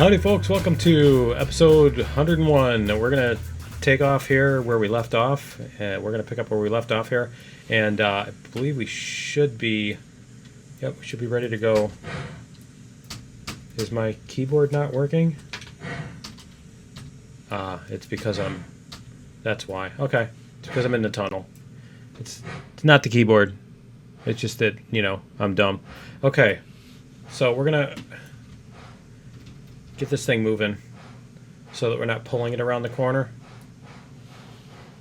Howdy folks, welcome to episode 101. We're going to take off here where we left off. We're going to pick up where we left off here. And I believe we should be, we should be ready to go. Is my keyboard not working? It's because that's why. Okay, it's because I'm in the tunnel. It's not the keyboard. It's just that, I'm dumb. Okay, so we're going to get this thing moving so that we're not pulling it around the corner.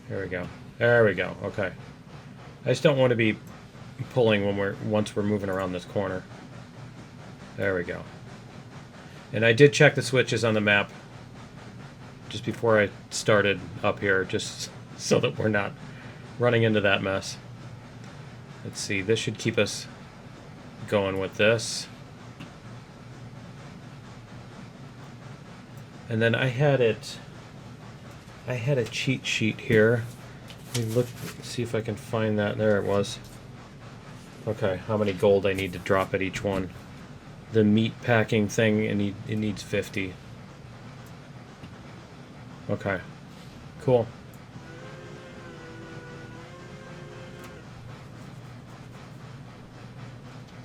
There we go. There we go. Okay. I just don't want to be pulling once we're moving around this corner. There we go. And I did check the switches on the map just before I started up here, just so that we're not running into that mess. Let's see. This should keep us going with this. And then I had a cheat sheet here. Let me look, see if I can find that. There it was. Okay, how many gold I need to drop at each one. The meat packing thing, it needs 50. Okay, cool.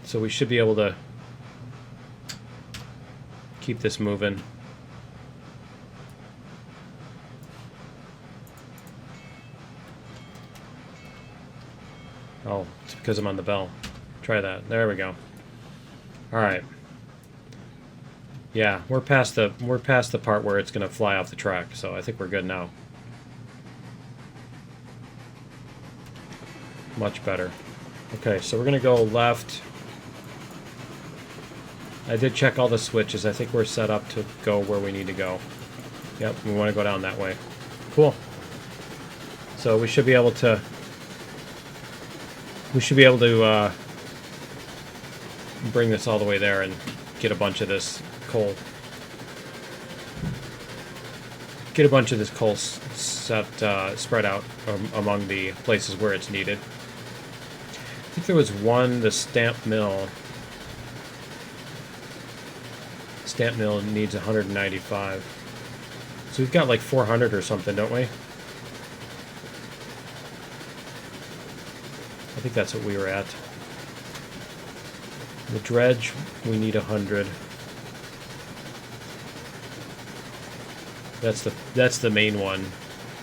So we should be able to keep this moving. Oh, it's because I'm on the bell. Try that. There we go. All right. Yeah, we're past the part where it's going to fly off the track, so I think we're good now. Much better. Okay, so we're going to go left. I did check all the switches. I think we're set up to go where we need to go. Yep, we want to go down that way. Cool. So we should be able to bring this all the way there and get a bunch of this coal. Get a bunch of this coal spread out among the places where it's needed. I think there was one, the stamp mill. Stamp mill needs 195. So we've got like 400 or something, don't we? I think that's what we were at. The dredge, we need 100. That's the main one,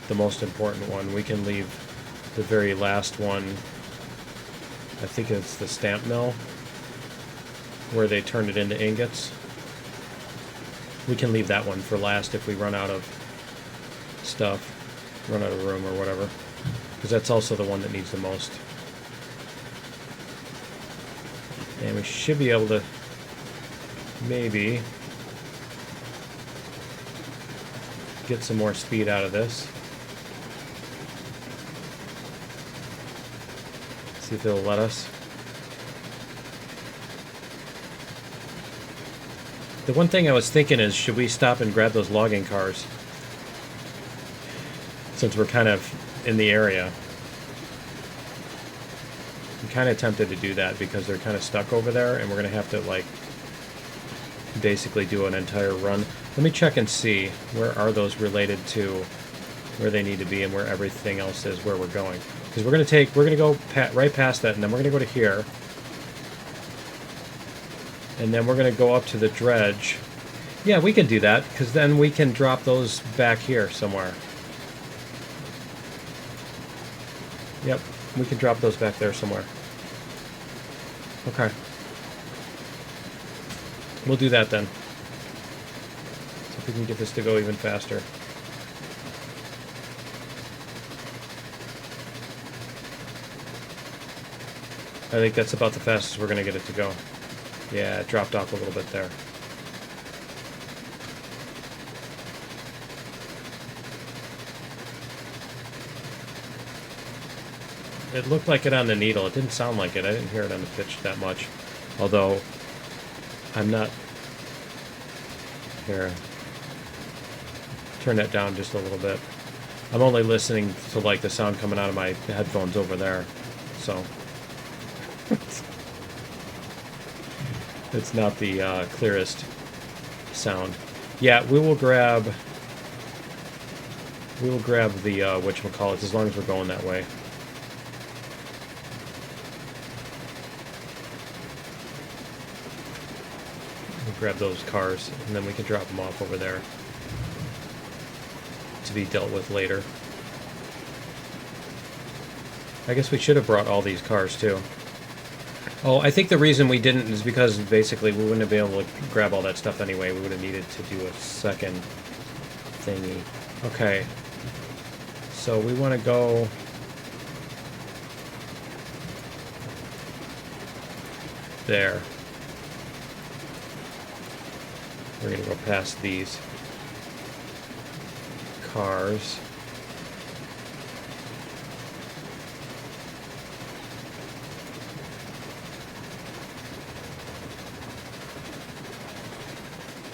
the most important one. We can leave the very last one. I think it's the stamp mill, where they turn it into ingots. We can leave that one for last if we run out of stuff, run out of room or whatever, because that's also the one that needs the most. And we should be able to maybe get some more speed out of this. See if it'll let us. The one thing I was thinking is, should we stop and grab those logging cars? Since we're kind of in the area. I'm kind of tempted to do that because they're kind of stuck over there and we're going to have to, like, basically do an entire run. Let me check and see where are those related to where they need to be and where everything else is where we're going. Because we're going to go right past that, and then we're going to go to here. And then we're going to go up to the dredge. Yeah, we can do that, because then we can drop those back here somewhere. Yep, we can drop those back there somewhere. Okay. We'll do that then. See if we can get this to go even faster. I think that's about the fastest we're going to get it to go. Yeah, it dropped off a little bit there. It looked like it on the needle. It didn't sound like it. I didn't hear it on the pitch that much. Although, I'm not... Here. Turn that down just a little bit. I'm only listening to, like, the sound coming out of my headphones over there. So... it's not the clearest sound. Yeah, we will grab the whatchamacallit, as long as we're going that way. We'll grab those cars, and then we can drop them off over there to be dealt with later. I guess we should have brought all these cars, too. Oh, I think the reason we didn't is because basically we wouldn't have been able to grab all that stuff anyway. We would have needed to do a second thingy. Okay. So we want to go... there. We're going to go past these cars.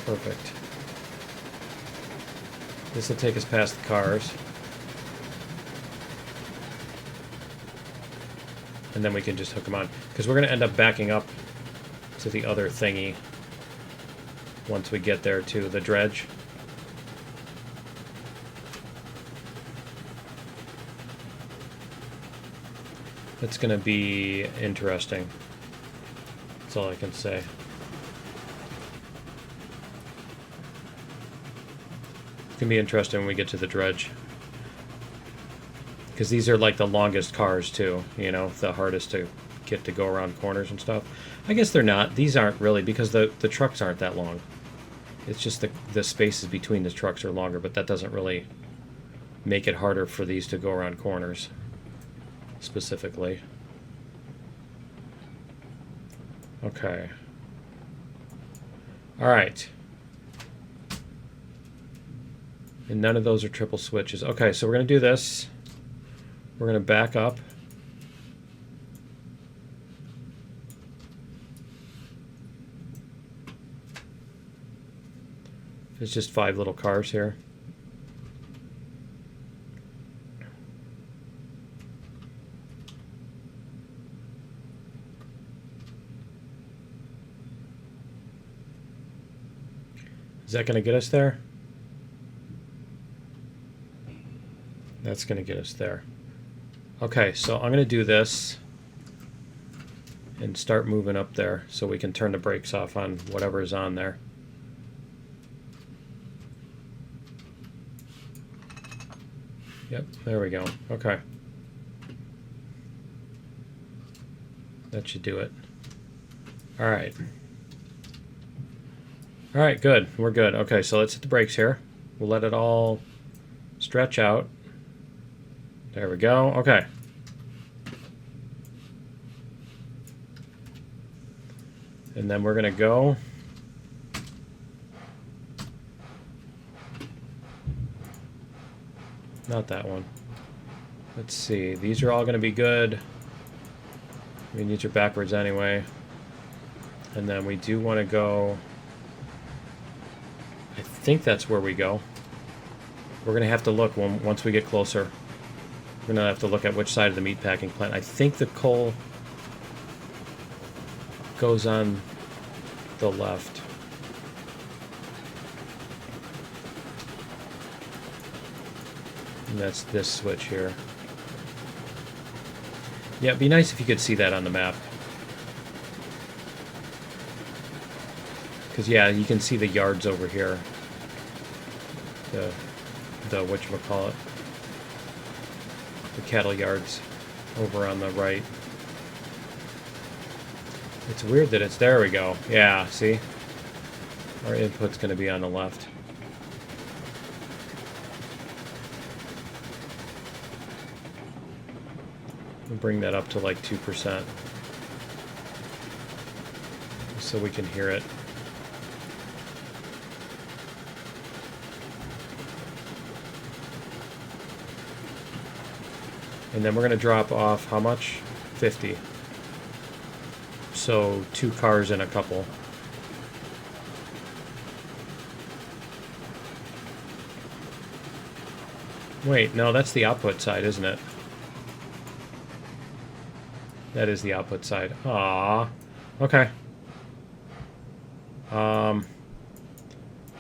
Perfect. This will take us past the cars. And then we can just hook them on. Because we're going to end up backing up to the other thingy once we get there to the dredge. It's going to be interesting. That's all I can say. It's going to be interesting when we get to the dredge. Because these are like the longest cars too, you know, the hardest to get to go around corners and stuff. I guess they're not. These aren't really, because the trucks aren't that long. It's just the spaces between the trucks are longer, but that doesn't really make it harder for these to go around corners, specifically. Okay. Alright. And none of those are triple switches. Okay, so we're going to do this. We're going to back up. There's just 5 little cars here. Is that going to get us there? That's going to get us there. Okay, so I'm going to do this and start moving up there so we can turn the brakes off on whatever is on there. Yep, there we go. Okay. That should do it. All right. All right, good. We're good. Okay, so let's hit the brakes here. We'll let it all stretch out. There we go. Okay. And then we're going to go. Not that one. Let's see. These are all going to be good. I mean, these are backwards anyway. And then we do want to go. I think that's where we go. We're going to have to look once we get closer. We're going to have to look at which side of the meatpacking plant. I think the coal goes on the left. And that's this switch here. Yeah, it'd be nice if you could see that on the map. Because, yeah, you can see the yards over here. The whatchamacallit. The cattle yards over on the right. It's weird that it's... There we go. Yeah, see? Our input's going to be on the left. We'll bring that up to like 2%. So we can hear it. And then we're going to drop off how much? 50. So 2 cars and a couple. Wait, no, that's the output side, isn't it? That is the output side. Ah, okay.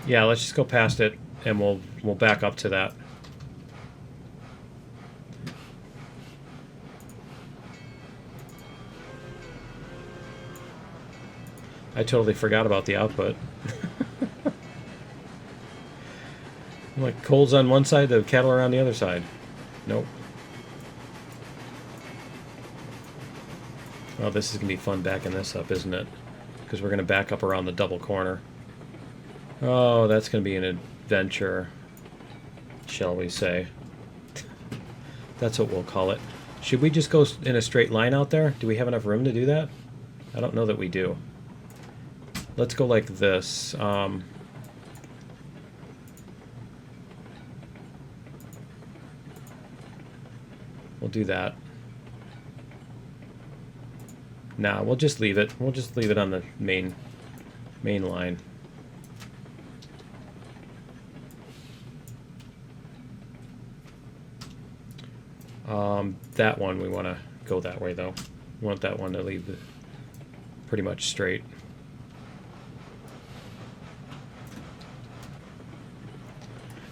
Yeah, let's just go past it, and we'll back up to that. I totally forgot about the output. Like coals on one side, the cattle are on the other side. Nope. Well, this is going to be fun backing this up, isn't it? Because we're going to back up around the double corner. Oh, that's going to be an adventure, shall we say. That's what we'll call it. Should we just go in a straight line out there? Do we have enough room to do that? I don't know that we do. Let's go like this. We'll do that. Nah, we'll just leave it. We'll just leave it on the main line. That one, we want to go that way, though. We want that one to leave pretty much straight.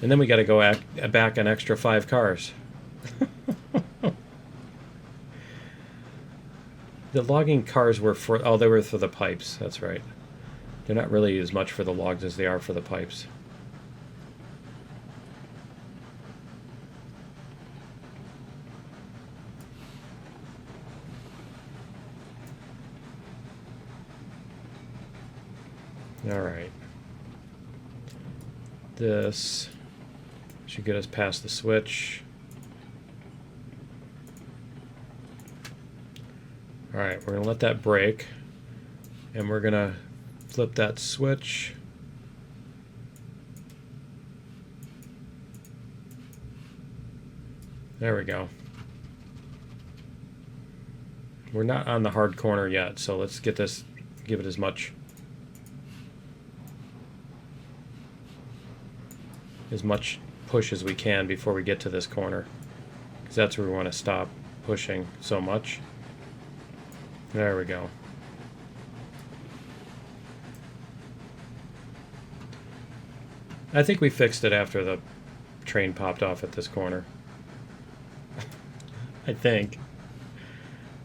And then we got to go back an extra 5 cars. The logging cars were for... Oh, they were for the pipes. That's right. They're not really as much for the logs as they are for the pipes. All right. This should get us past the switch. All right, we're gonna let that break, and we're gonna flip that switch. There we go. We're not on the hard corner yet, so let's get this, give it as much push as we can before we get to this corner, because that's where we want to stop pushing so much. There we go. I think we fixed it after the train popped off at this corner. I think.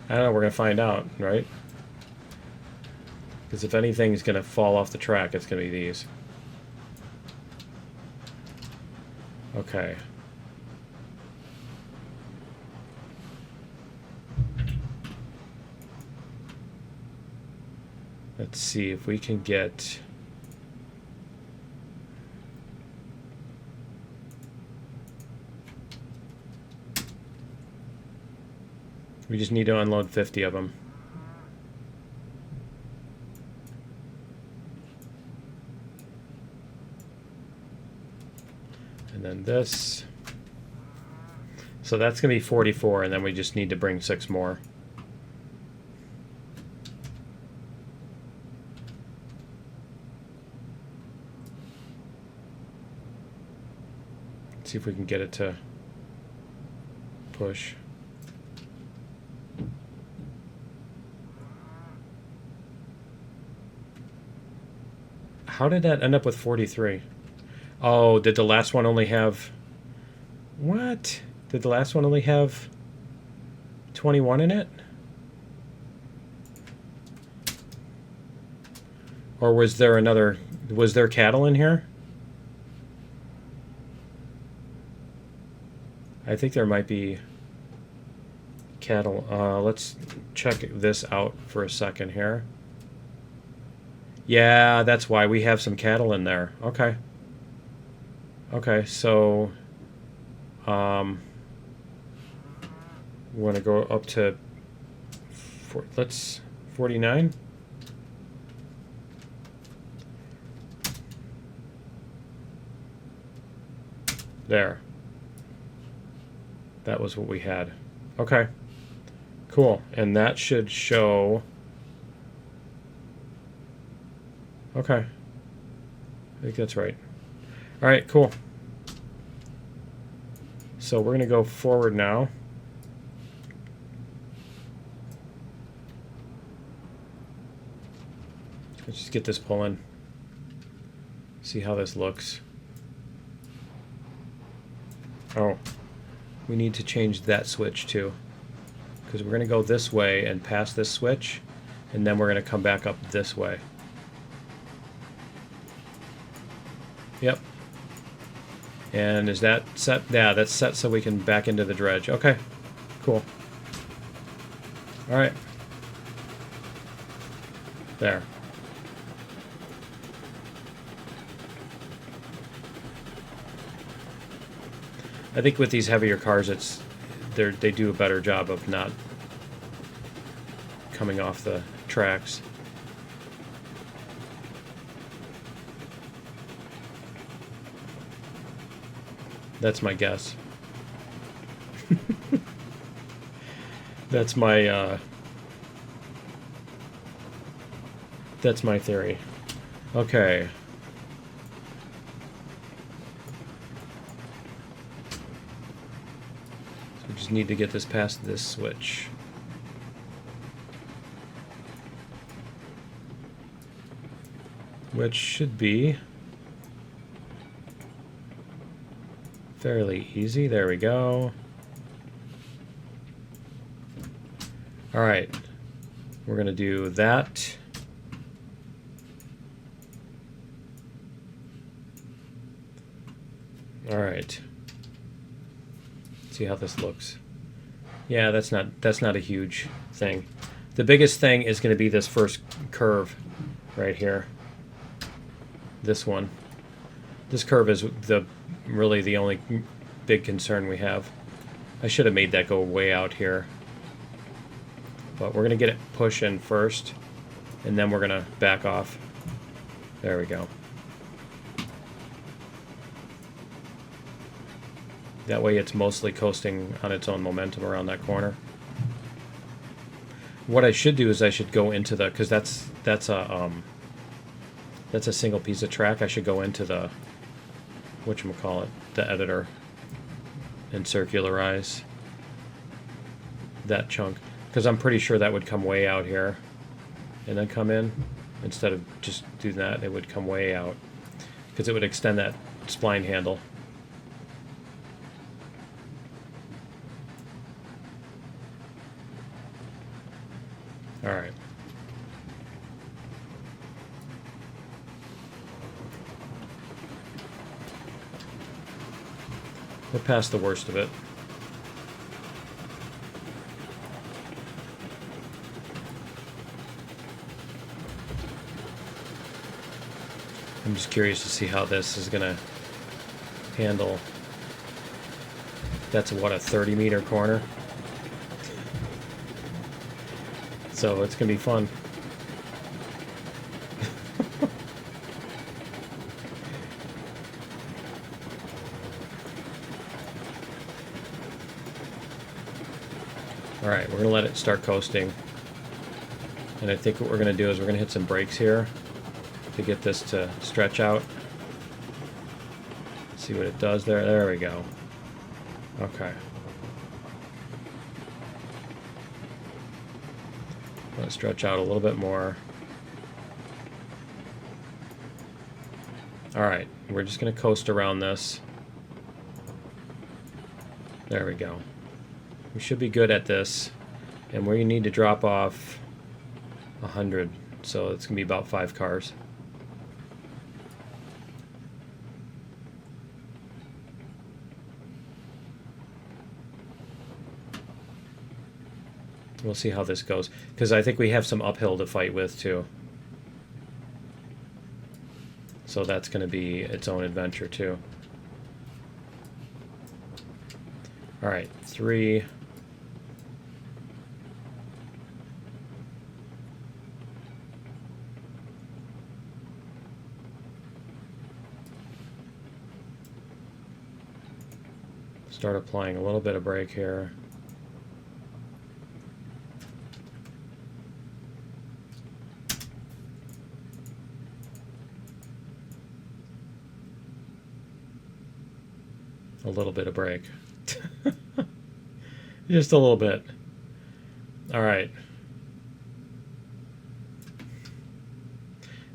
I don't know, we're going to find out, right? Because if anything's going to fall off the track, it's going to be these. Okay. Let's see if we can get... We just need to unload 50 of them. And then this. So that's going to be 44, and then we just need to bring 6 more. Let's see if we can get it to push. How did that end up with 43? Oh, did the last one only have... What? Did the last one only have 21 in it? Or was there another... Was there cattle in here? I think there might be cattle. Let's check this out for a second here. Yeah, that's why we have some cattle in there. Okay. Okay, so we want to go up to let's 49. There. That was what we had. Okay. Cool. And that should show... Okay. I think that's right. All right, cool. So we're going to go forward now. Let's just get this pulling. See how this looks. Oh, we need to change that switch too, because we're going to go this way and pass this switch, and then we're going to come back up this way. Yep. And is that set? Yeah, that's set so we can back into the dredge. Okay, cool. All right. There. I think with these heavier cars, they do a better job of not coming off the tracks. That's my guess. That's my theory. Okay. So we just need to get this past this switch. Which should be fairly easy. There we go. All right. We're going to do that. All right. See how this looks. Yeah, that's not a huge thing. The biggest thing is going to be this first curve right here. This one. This curve is really the only big concern we have. I should have made that go way out here. But we're going to get it pushing first, and then we're going to back off. There we go. That way it's mostly coasting on its own momentum around that corner. What I should do is I should go into the, because that's a single piece of track. I should go into the, whatchamacallit, the editor, and circularize that chunk. Because I'm pretty sure that would come way out here and then come in. Instead of just doing that, it would come way out. Because it would extend that spline handle. Alright. We're past the worst of it. I'm just curious to see how this is going to handle. That's what, a 30-meter corner? So it's going to be fun. Alright, we're going to let it start coasting. And I think what we're going to do is we're going to hit some brakes here to get this to stretch out. See what it does there. There we go. Okay. Let it stretch out a little bit more. Alright, we're just going to coast around this. There we go. We should be good at this. And we need to drop off 100. So it's going to be about 5 cars. We'll see how this goes, because I think we have some uphill to fight with too. So that's going to be its own adventure too. All right, 3. Start applying a little bit of brake here. A little bit of brake. Just a little bit. All right.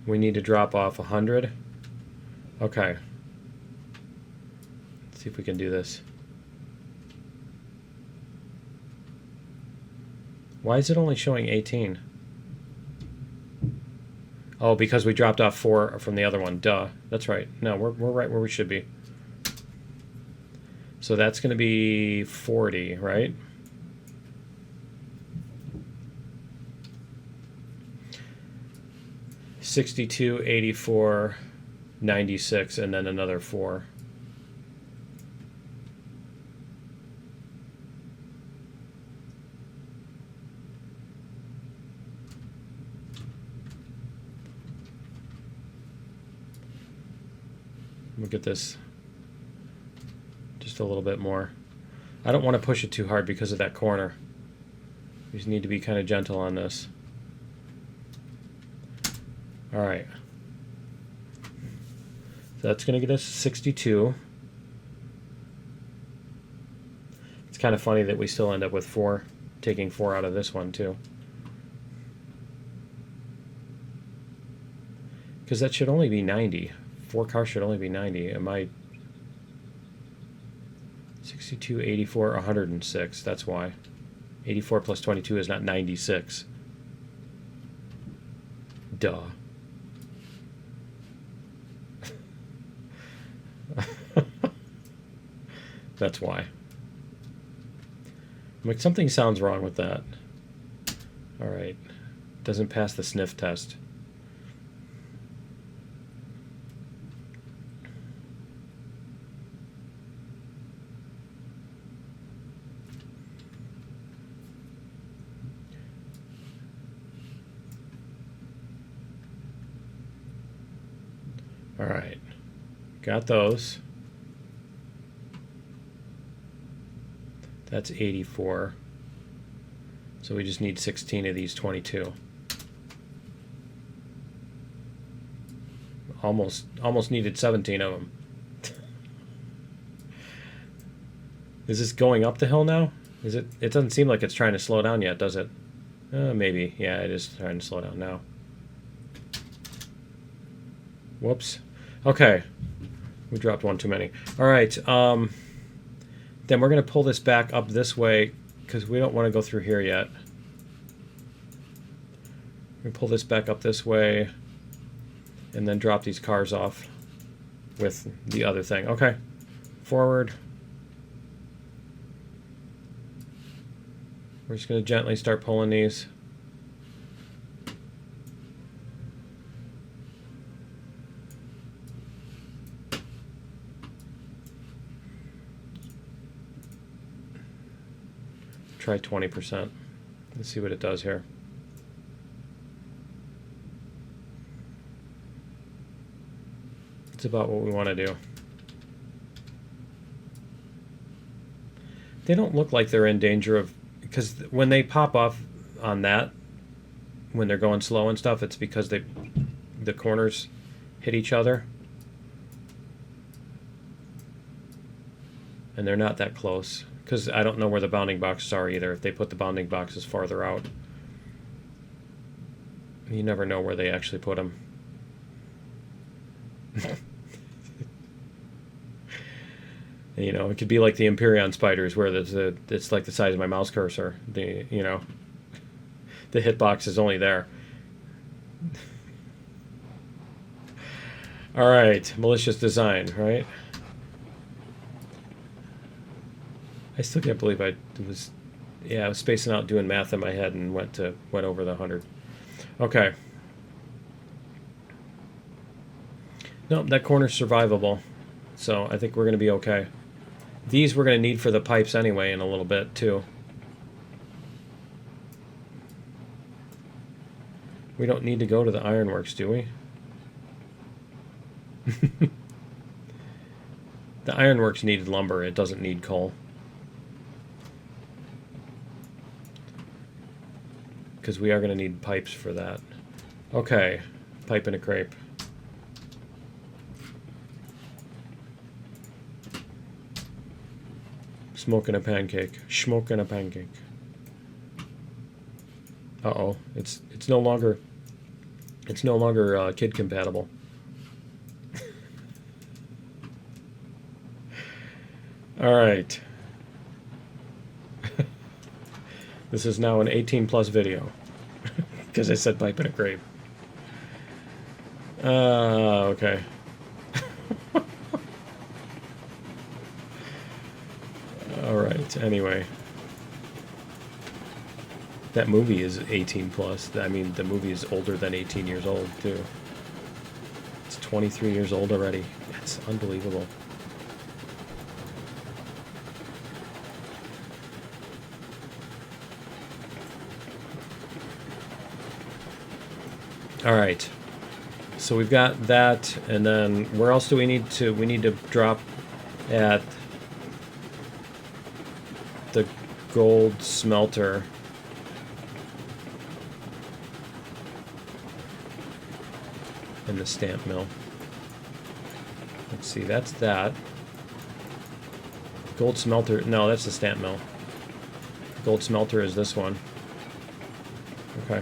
We need to drop off 100. Okay. Let's see if we can do this. Why is it only showing 18? Oh, because we dropped off 4 from the other one. Duh. That's right. No, we're right where we should be. So that's going to be 40, right? $62, $84, $96, and then another 4. Look at this. Just a little bit more. I don't want to push it too hard because of that corner. We just need to be kind of gentle on this. All right. So that's going to get us 62. It's kind of funny that we still end up with 4, taking 4 out of this one too. Because that should only be 90. 4 cars should only be 90. Am I 62, 84, 106? That's why. 84 plus 22 is not 96. Duh. That's why. I'm like, something sounds wrong with that. All right. Doesn't pass the sniff test. All right. Got those. That's 84. So we just need 16 of these 22. Almost needed 17 of them. Is this going up the hill now? Is it? It doesn't seem like it's trying to slow down yet, does it? Maybe. Yeah, it is trying to slow down now. Whoops. Okay. We dropped one too many. All right. Then we're going to pull this back up this way because we don't want to go through here yet. We pull this back up this way and then drop these cars off with the other thing. Okay. Forward. We're just going to gently start pulling these. Try 20%. Let's see what it does here. It's about what we want to do. They don't look like they're in danger of, because when they pop off on that, when they're going slow and stuff, it's because the corners hit each other. And they're not that close. Because I don't know where the bounding boxes are either, if they put the bounding boxes farther out. You never know where they actually put them. You know, it could be like the Empyrean spiders where it's like the size of my mouse cursor. The hitbox is only there. All right, malicious design, right? I still can't believe I was spacing out doing math in my head and went over the 100. Okay. Nope, that corner's survivable. So I think we're going to be okay. These we're going to need for the pipes anyway in a little bit too. We don't need to go to the ironworks, do we? The ironworks needed lumber. It doesn't need coal. Because we are going to need pipes for that. Okay, pipe and a crepe. Smoking a pancake. Smoking a pancake. Uh-oh, it's no longer kid compatible. All right. This is now an 18+ video. Because I said pipe in a grave. Okay. Alright, anyway. That movie is 18+. I mean, the movie is older than 18 years old, too. It's 23 years old already. That's unbelievable. Alright. So we've got that, and then where else do we need to... We need to drop at the gold smelter. And the stamp mill. Let's see, that's that. Gold smelter, no, that's the stamp mill. Gold smelter is this one. Okay.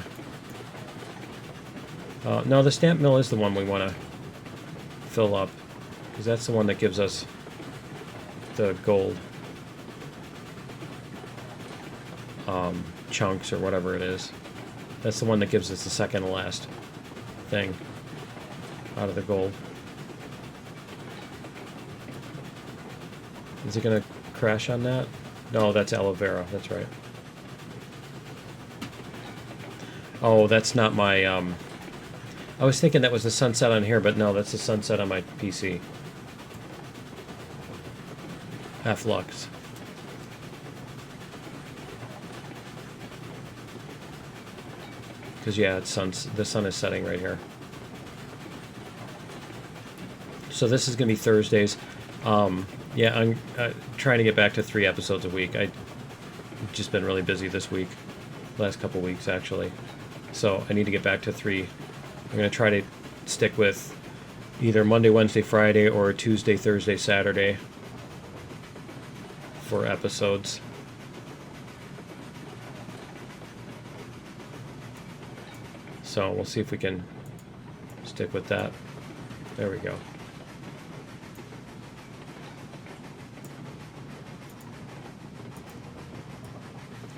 No, the stamp mill is the one we want to fill up, because that's the one that gives us the gold chunks or whatever it is. That's the one that gives us the second to last thing out of the gold. Is it going to crash on that? No, that's aloe vera. That's right. Oh, that's not my... I was thinking that was the sunset on here, but no, that's the sunset on my PC. Half lux. Because, yeah, the sun is setting right here. So this is going to be Thursdays. Yeah, I'm trying to get back to 3 episodes a week. I've just been really busy this week. Last couple weeks, actually. So I need to get back to 3. I'm going to try to stick with either Monday, Wednesday, Friday, or Tuesday, Thursday, Saturday for episodes. So we'll see if we can stick with that. There we go.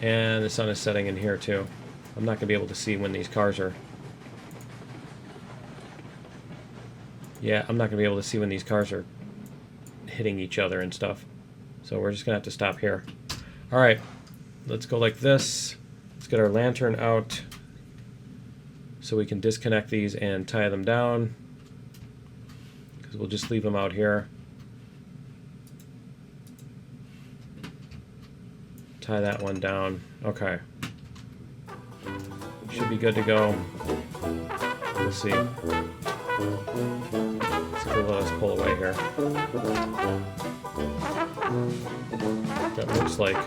And the sun is setting in here too. I'm not going to be able to see when these cars are... Yeah, I'm not going to be able to see when these cars are hitting each other and stuff. So we're just going to have to stop here. Alright, let's go like this. Let's get our lantern out so we can disconnect these and tie them down. Because we'll just leave them out here. Tie that one down. Okay. Should be good to go. We'll see. So let us pull away here. That looks like,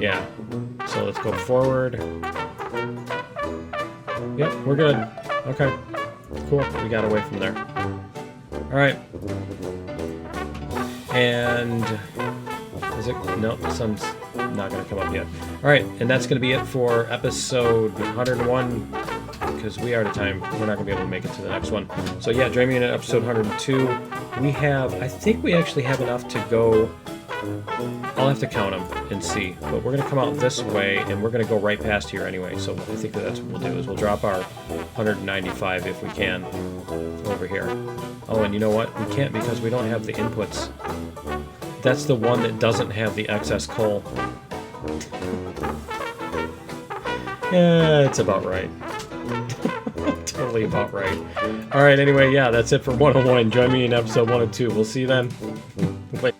yeah. So let's go forward. Yep, we're good. Okay, cool. We got away from there. All right. And is it? No, the sun's not going to come up yet. All right, and that's going to be it for episode 101. Because we are out of time, we're not going to be able to make it to the next one. So yeah, join me in episode 102. We have, I think we actually have enough to go, I'll have to count them and see. But we're going to come out this way, and we're going to go right past here anyway. So I think that's what we'll do, is we'll drop our 195 if we can over here. Oh, and you know what? We can't because we don't have the inputs. That's the one that doesn't have the excess coal. Yeah, it's about right. Totally about right. Alright, anyway, yeah, that's it for 101. Join me in episode 102. We'll see you then. Bye.